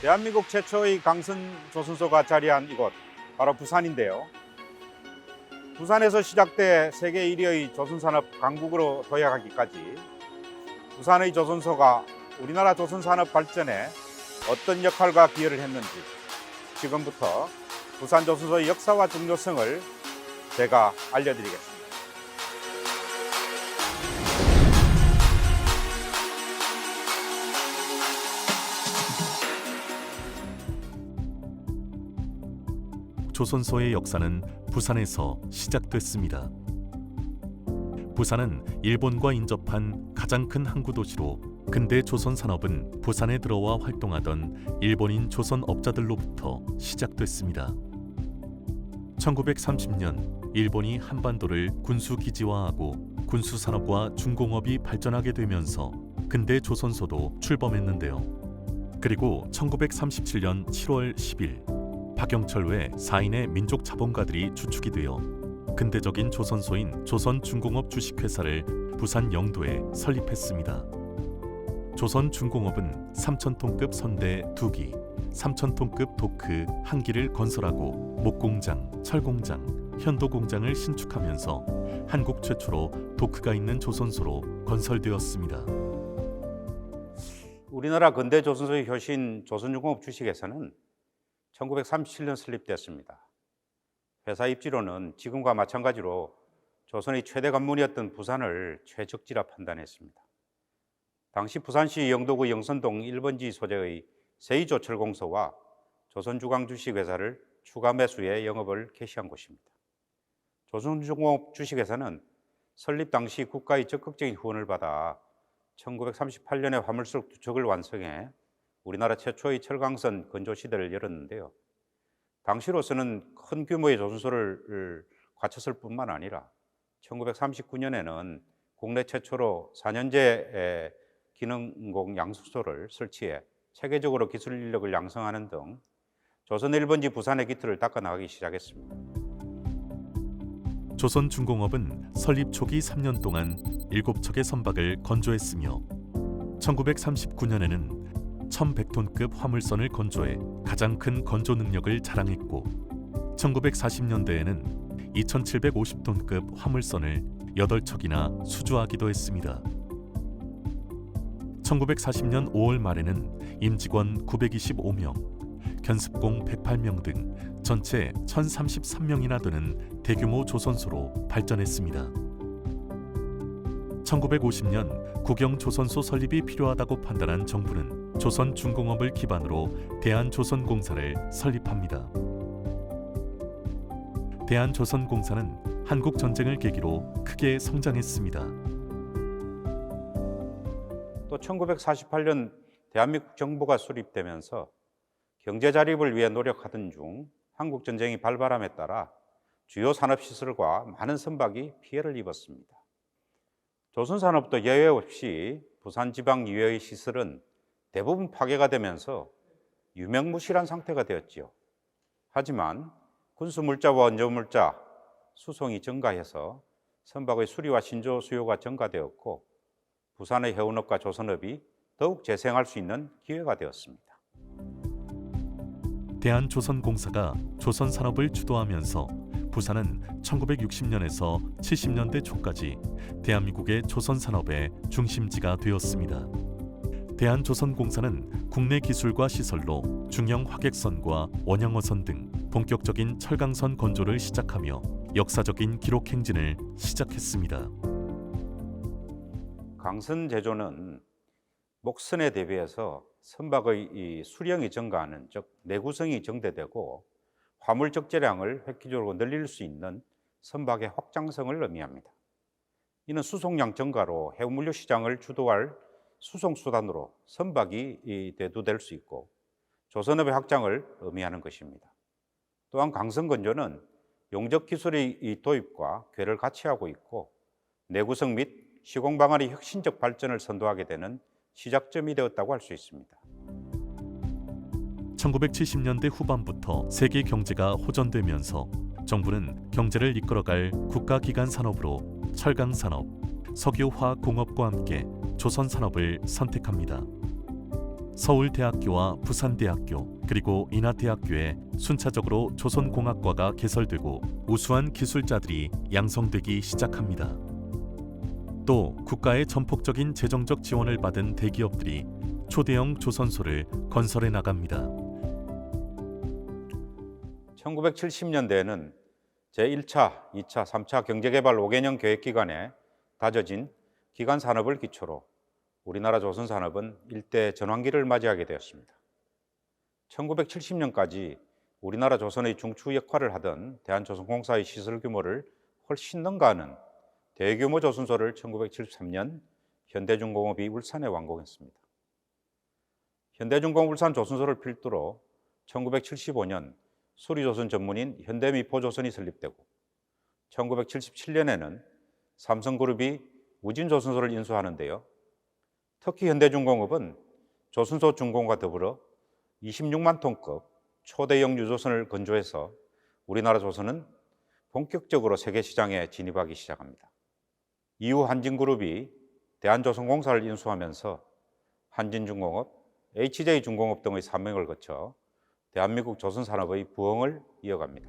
대한민국 최초의 강선 조선소가 자리한 이곳 바로 부산인데요. 부산에서 시작돼 세계 1위의 조선산업 강국으로 도약하기까지 부산의 조선소가 우리나라 조선산업 발전에 어떤 역할과 기여를 했는지 지금부터 부산 조선소의 역사와 중요성을 제가 알려드리겠습니다. 조선소의 역사는 부산에서 시작됐습니다. 부산은 일본과 인접한 가장 큰 항구 도시로 근대 조선 산업은 부산에 들어와 활동하던 일본인 조선 업자들로부터 시작됐습니다. 1930년 일본이 한반도를 군수 기지화하고 군수 산업과 중공업이 발전하게 되면서 근대 조선소도 출범했는데요. 그리고 1937년 7월 10일 박영철 외 4인의 민족 자본가들이 주축이 되어 근대적인 조선소인 조선중공업 주식회사를 부산 영도에 설립했습니다. 조선중공업은 3,000톤급 선대 2기, 3,000톤급 도크 1기를 건설하고 목공장, 철공장, 현도공장을 신축하면서 한국 최초로 도크가 있는 조선소로 건설되었습니다. 우리나라 근대 조선소의 효신 조선중공업 주식회사는 1937년 설립되었습니다. 회사 입지로는 지금과 마찬가지로 조선의 최대 관문이었던 부산을 최적지라 판단했습니다. 당시 부산시 영도구 영선동 1번지 소재의 세2조철공소와 조선주광주식회사를 추가 매수해 영업을 개시한 곳입니다. 조선중공업 주식회사는 설립 당시 국가의 적극적인 후원을 받아 1938년에 화물석 2척을 완성해 우리나라 최초의 철강선 건조 시대를 열었는데요. 당시로서는 큰 규모의 조선소를 갖췄을 뿐만 아니라 1939년에는 국내 최초로 4년제 기능공 양수소를 설치해 체계적으로 기술 인력을 양성하는 등 조선 1번지 부산의 기틀을 닦아 나가기 시작했습니다. 조선중공업은 설립 초기 3년 동안 7척의 선박을 건조했으며 1939년에는 1,100톤급 화물선을 건조해 가장 큰 건조 능력을 자랑했고 1940년대에는 2,750톤급 화물선을 8척이나 수주하기도 했습니다. 1940년 5월 말에는 임직원 925명, 견습공 108명 등 전체 1,033명이나 되는 대규모 조선소로 발전했습니다. 1950년 국영조선소 설립이 필요하다고 판단한 정부는 조선중공업을 기반으로 대한조선공사를 설립합니다. 대한조선공사는 한국전쟁을 계기로 크게 성장했습니다. 또 1948년 대한민국 정부가 수립되면서 경제 자립을 위해 노력하던 중 한국전쟁이 발발함에 따라 주요 산업시설과 많은 선박이 피해를 입었습니다. 조선산업도 예외 없이 부산지방 이외의 시설은 대부분 파괴가 되면서 유명무실한 상태가 되었지요. 하지만 군수물자와 원조물자, 수송이 증가해서 선박의 수리와 신조 수요가 증가되었고 부산의 해운업과 조선업이 더욱 재생할 수 있는 기회가 되었습니다. 대한조선공사가 조선산업을 주도하면서 부산은 1960년에서 70년대 초까지 대한민국의 조선산업의 중심지가 되었습니다. 대한조선공사는 국내 기술과 시설로 중형 화객선과 원형어선 등 본격적인 철강선 건조를 시작하며 역사적인 기록 행진을 시작했습니다. 강선 제조는 목선에 대비해서 선박의 이 수령이 증가하는, 즉 내구성이 증대되고 화물 적재량을 획기적으로 늘릴 수 있는 선박의 확장성을 의미합니다. 이는 수송량 증가로 해운물류 시장을 주도할 수송수단으로 선박이 대두될 수 있고 조선업의 확장을 의미하는 것입니다. 또한 강선건조는 용접 기술의 도입과 궤를 같이 하고 있고 내구성 및 시공 방안의 혁신적 발전을 선도하게 되는 시작점이 되었다고 할 수 있습니다. 1970년대 후반부터 세계 경제가 호전되면서 정부는 경제를 이끌어갈 국가기관 산업으로 철강산업, 석유화학공업과 함께 조선산업을 선택합니다. 서울대학교와 부산대학교 그리고 인하대학교에 순차적으로 조선공학과가 개설되고 우수한 기술자들이 양성되기 시작합니다. 또 국가의 전폭적인 재정적 지원을 받은 대기업들이 초대형 조선소를 건설해 나갑니다. 1970년대에는 제1차, 2차, 3차 경제개발 5개년 계획기간에 다져진 기간 산업을 기초로 우리나라 조선산업은 일대 전환기를 맞이하게 되었습니다. 1970년까지 우리나라 조선의 중추 역할을 하던 대한조선공사의 시설 규모를 훨씬 능가하는 대규모 조선소를 1973년 현대중공업이 울산에 완공했습니다. 현대중공업 울산 조선소를 필두로 1975년 수리조선 전문인 현대미포조선이 설립되고 1977년에는 삼성그룹이 우진조선소를 인수하는데요. 특히 현대중공업은 조선소 준공과 더불어 26만 톤급 초대형 유조선을 건조해서 우리나라 조선은 본격적으로 세계 시장에 진입하기 시작합니다. 이후 한진그룹이 대한조선공사를 인수하면서 한진중공업, HJ중공업 등의 산맥을 거쳐 대한민국 조선산업의 부흥을 이어갑니다.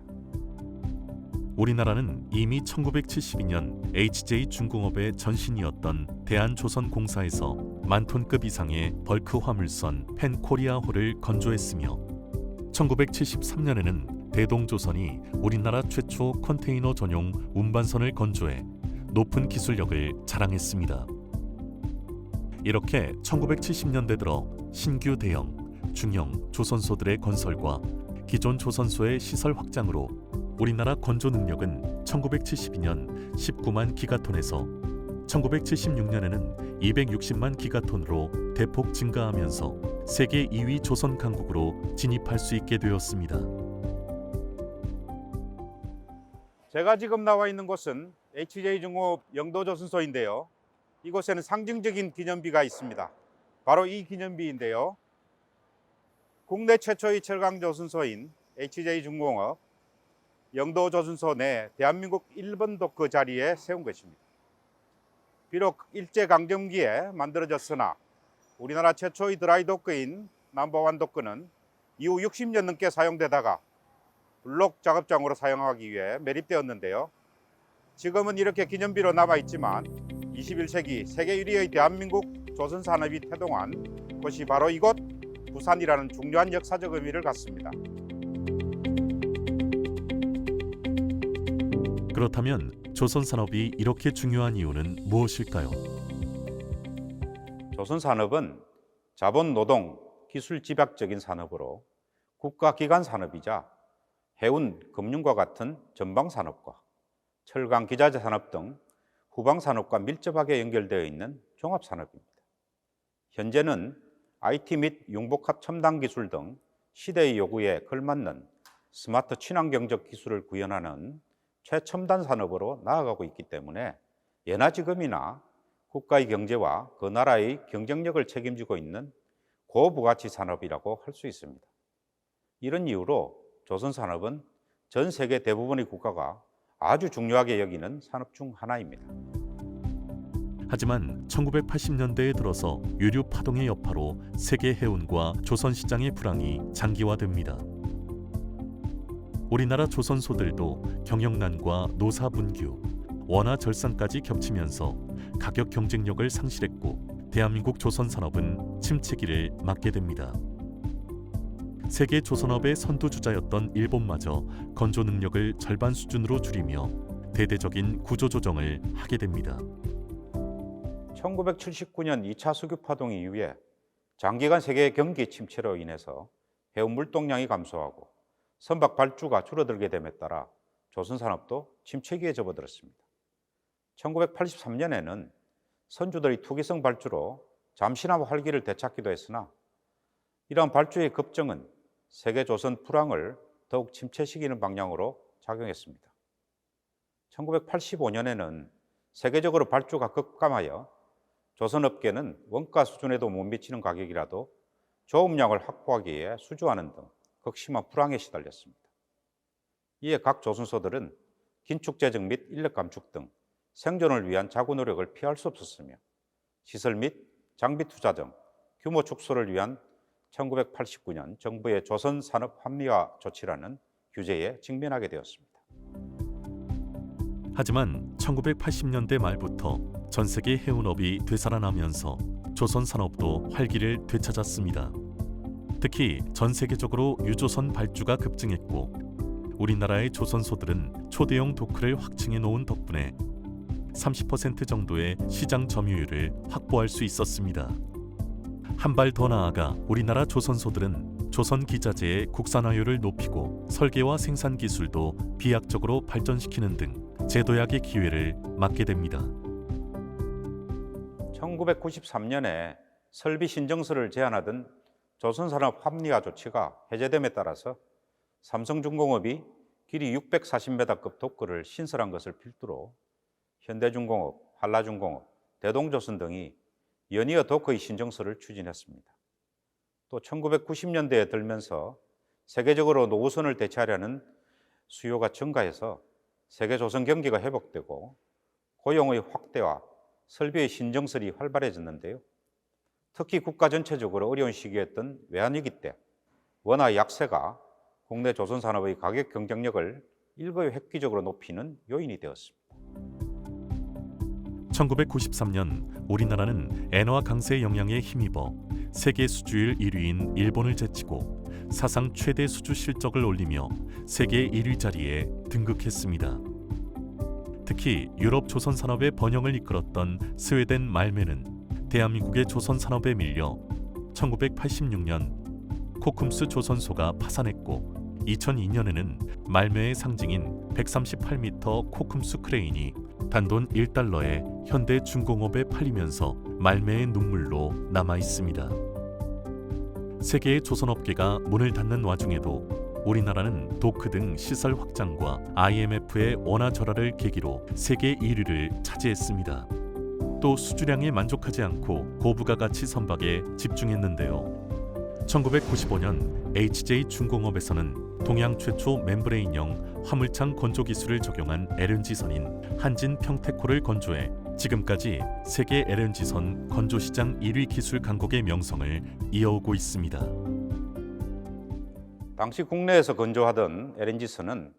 우리나라는 이미 1972년 HJ중공업의 전신이었던 대한조선공사에서 10,000톤급 이상의 벌크 화물선 펜코리아호를 건조했으며 1973년에는 대동조선이 우리나라 최초 컨테이너 전용 운반선을 건조해 높은 기술력을 자랑했습니다. 이렇게 1970년대 들어 신규 대형, 중형 조선소들의 건설과 기존 조선소의 시설 확장으로 우리나라 건조 능력은 1972년 19만 기가톤에서 1976년에는 260만 기가톤으로 대폭 증가하면서 세계 2위 조선 강국으로 진입할 수 있게 되었습니다. 제가 지금 나와 있는 곳은 HJ중공업 영도조선소인데요. 이곳에는 상징적인 기념비가 있습니다. 바로 이 기념비인데요. 국내 최초의 철강조선소인 HJ중공업 영도조선소 내 대한민국 1번도 그 자리에 세운 것입니다. 비록 일제강점기에 만들어졌으나 우리나라 최초의 드라이도크인 넘버1 도크는 이후 60년 넘게 사용되다가 블록 작업장으로 사용하기 위해 매립되었는데요. 지금은 이렇게 기념비로 남아있지만 21세기 세계 1위의 대한민국 조선산업이 태동한 곳이 바로 이곳 부산이라는 중요한 역사적 의미를 갖습니다. 그렇다면 조선산업이 이렇게 중요한 이유는 무엇일까요? 조선산업은 자본, 노동, 기술 집약적인 산업으로 국가기관 산업이자 해운, 금융과 같은 전방 산업과 철강, 기자재 산업 등 후방 산업과 밀접하게 연결되어 있는 종합 산업입니다. 현재는 IT 및 융복합 첨단 기술 등 시대의 요구에 걸맞는 스마트 친환경적 기술을 구현하는 최첨단 산업으로 나아가고 있기 때문에 예나 지금이나 국가의 경제와 그 나라의 경쟁력을 책임지고 있는 고부가치 산업이라고 할 수 있습니다. 이런 이유로 조선산업은 전 세계 대부분의 국가가 아주 중요하게 여기는 산업 중 하나입니다. 하지만 1980년대에 들어서 유류 파동의 여파로 세계 해운과 조선 시장의 불황이 장기화됩니다. 우리나라 조선소들도 경영난과 노사 분규, 원화 절상까지 겹치면서 가격 경쟁력을 상실했고 대한민국 조선산업은 침체기를 맞게 됩니다. 세계 조선업의 선두주자였던 일본마저 건조 능력을 절반 수준으로 줄이며 대대적인 구조조정을 하게 됩니다. 1979년 2차 수교 파동 이후에 장기간 세계 경기 침체로 인해서 해운 물동량이 감소하고 선박 발주가 줄어들게 됨에 따라 조선산업도 침체기에 접어들었습니다. 1983년에는 선주들의 투기성 발주로 잠시나마 활기를 되찾기도 했으나 이러한 발주의 급증은 세계 조선 불황을 더욱 침체시키는 방향으로 작용했습니다. 1985년에는 세계적으로 발주가 급감하여 조선업계는 원가 수준에도 못 미치는 가격이라도 조업량을 확보하기 위해 수주하는 등 극심한 불황에 시달렸습니다. 이에 각 조선소들은 긴축 재정 및 인력 감축 등 생존을 위한 자구 노력을 피할 수 없었으며 시설 및 장비 투자 등 규모 축소를 위한 1989년 정부의 조선 산업 합리화 조치라는 규제에 직면하게 되었습니다. 하지만 1980년대 말부터 전 세계 해운업이 되살아나면서 조선 산업도 활기를 되찾았습니다. 특히 전 세계적으로 유조선 발주가 급증했고 우리나라의 조선소들은 초대형 도크를 확충해 놓은 덕분에 30% 정도의 시장 점유율을 확보할 수 있었습니다. 한 발 더 나아가 우리나라 조선소들은 조선 기자재의 국산화율을 높이고 설계와 생산 기술도 비약적으로 발전시키는 등 제도약의 기회를 맞게 됩니다. 1993년에 설비 신정서를 제한하던 조선산업 합리화 조치가 해제됨에 따라서 삼성중공업이 길이 640m급 도크를 신설한 것을 필두로 현대중공업, 한라중공업, 대동조선 등이 연이어 도크의 신정서를 추진했습니다. 또 1990년대에 들면서 세계적으로 노후선을 대체하려는 수요가 증가해서 세계 조선 경기가 회복되고 고용의 확대와 설비의 신정설이 활발해졌는데요. 특히 국가 전체적으로 어려운 시기였던 외환위기 때 원화 약세가 국내 조선 산업의 가격 경쟁력을 일거에 획기적으로 높이는 요인이 되었습니다. 1993년 우리나라는 엔화 강세 영향에 힘입어 세계 수주율 1위인 일본을 제치고 사상 최대 수주 실적을 올리며 세계 1위 자리에 등극했습니다. 특히 유럽 조선 산업의 번영을 이끌었던 스웨덴 말메는 대한민국의 조선 산업에 밀려 1986년 코쿰스 조선소가 파산했고 2002년에는 말메의 상징인 138m 코쿰스 크레인이 단돈 1달러에 현대중공업에 팔리면서 말매의 눈물로 남아 있습니다. 세계의 조선업계가 문을 닫는 와중에도 우리나라는 도크 등 시설 확장과 IMF의 원화 절하를 계기로 세계 1위를 차지했습니다. 또 수주량에 만족하지 않고 고부가 가치 선박에 집중했는데요. 1995년 HJ중공업에서는 동양 최초 멤브레인형 화물창 건조 기술을 적용한 LNG선인 한진 평테코를 건조해 지금까지 세계 LNG선 건조 시장 1위 기술 강국의 명성을 이어오고 있습니다. 당시 국내에서 건조하던 LNG선은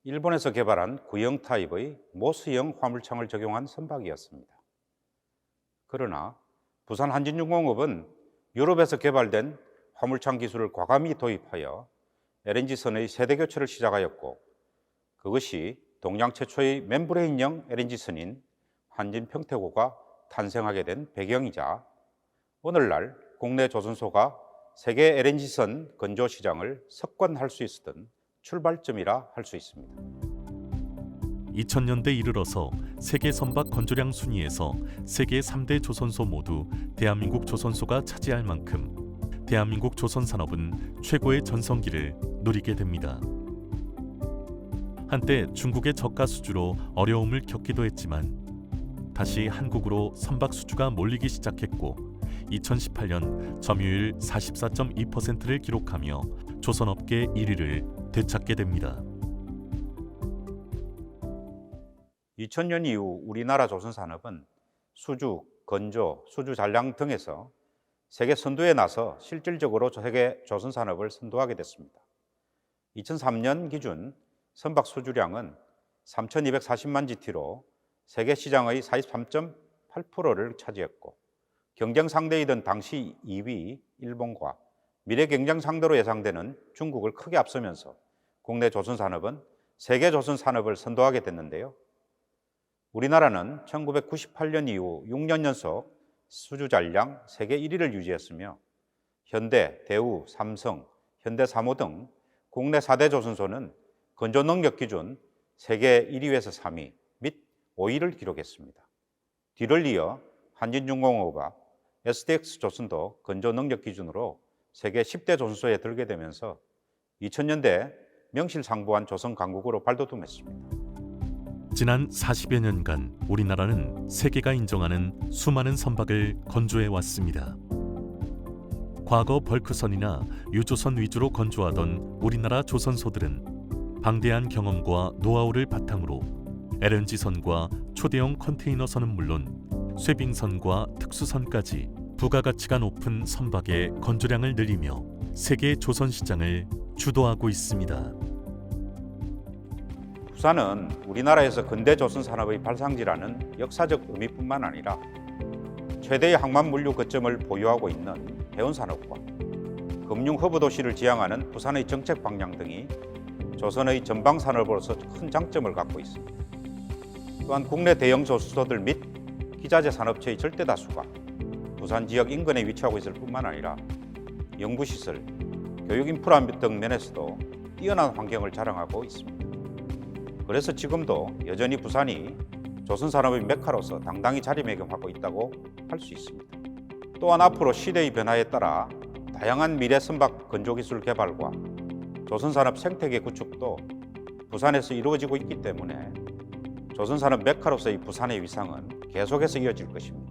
일본에서 개발한 구형 타입의 모스형 화물창을 적용한 선박이었습니다. 그러나 부산 한진중공업은 유럽에서 개발된 화물창 기술을 과감히 도입하여 LNG선의 세대 교체를 시작하였고 그것이 동양 최초의 멤브레인형 LNG선인 한진 평택호가 탄생하게 된 배경이자 오늘날 국내 조선소가 세계 LNG선 건조 시장을 석권할 수 있었던 출발점이라 할 수 있습니다. 2000년대 이르러서 세계 선박 건조량 순위에서 세계 3대 조선소 모두 대한민국 조선소가 차지할 만큼 대한민국 조선 산업은 최고의 전성기를 누리게 됩니다. 한때 중국의 저가 수주로 어려움을 겪기도 했지만 다시 한국으로 선박 수주가 몰리기 시작했고 2018년 점유율 44.2%를 기록하며 조선업계 1위를 되찾게 됩니다. 2000년 이후 우리나라 조선 산업은 수주, 건조, 수주 잔량 등에서 세계 선두에 나서 실질적으로 세계 조선 산업을 선도하게 됐습니다. 2003년 기준 선박 수주량은 3,240만 GT로 세계 시장의 43.8%를 차지했고 경쟁 상대이던 당시 2위 일본과 미래 경쟁 상대로 예상되는 중국을 크게 앞서면서 국내 조선 산업은 세계 조선 산업을 선도하게 됐는데요. 우리나라는 1998년 이후 6년 연속 수주 잔량 세계 1위를 유지했으며 현대, 대우, 삼성, 현대사모 등 국내 4대 조선소는 건조 능력 기준 세계 1위에서 3위 및 5위를 기록했습니다. 뒤를 이어 한진중공업과 SDX 조선도 건조 능력 기준으로 세계 10대 조선소에 들게 되면서 2000년대 명실상부한 조선 강국으로 발돋움했습니다. 지난 40여 년간 우리나라는 세계가 인정하는 수많은 선박을 건조해 왔습니다. 과거 벌크선이나 유조선 위주로 건조하던 우리나라 조선소들은 방대한 경험과 노하우를 바탕으로 LNG선과 초대형 컨테이너선은 물론 쇄빙선과 특수선까지 부가가치가 높은 선박의 건조량을 늘리며 세계 조선 시장을 주도하고 있습니다. 부산은 우리나라에서 근대 조선 산업의 발상지라는 역사적 의미뿐만 아니라 최대의 항만 물류 거점을 보유하고 있는 해운 산업과 금융 허브 도시를 지향하는 부산의 정책 방향 등이 조선의 전방 산업으로서 큰 장점을 갖고 있습니다. 또한 국내 대형 조수소들 및 기자재 산업체의 절대 다수가 부산 지역 인근에 위치하고 있을 뿐만 아니라 연구시설, 교육 인프라 등 면에서도 뛰어난 환경을 자랑하고 있습니다. 그래서 지금도 여전히 부산이 조선 산업의 메카로서 당당히 자리매김하고 있다고 할 수 있습니다. 또한 앞으로 시대의 변화에 따라 다양한 미래 선박 건조기술 개발과 조선 산업 생태계 구축도 부산에서 이루어지고 있기 때문에 조선 산업 메카로서의 부산의 위상은 계속해서 이어질 것입니다.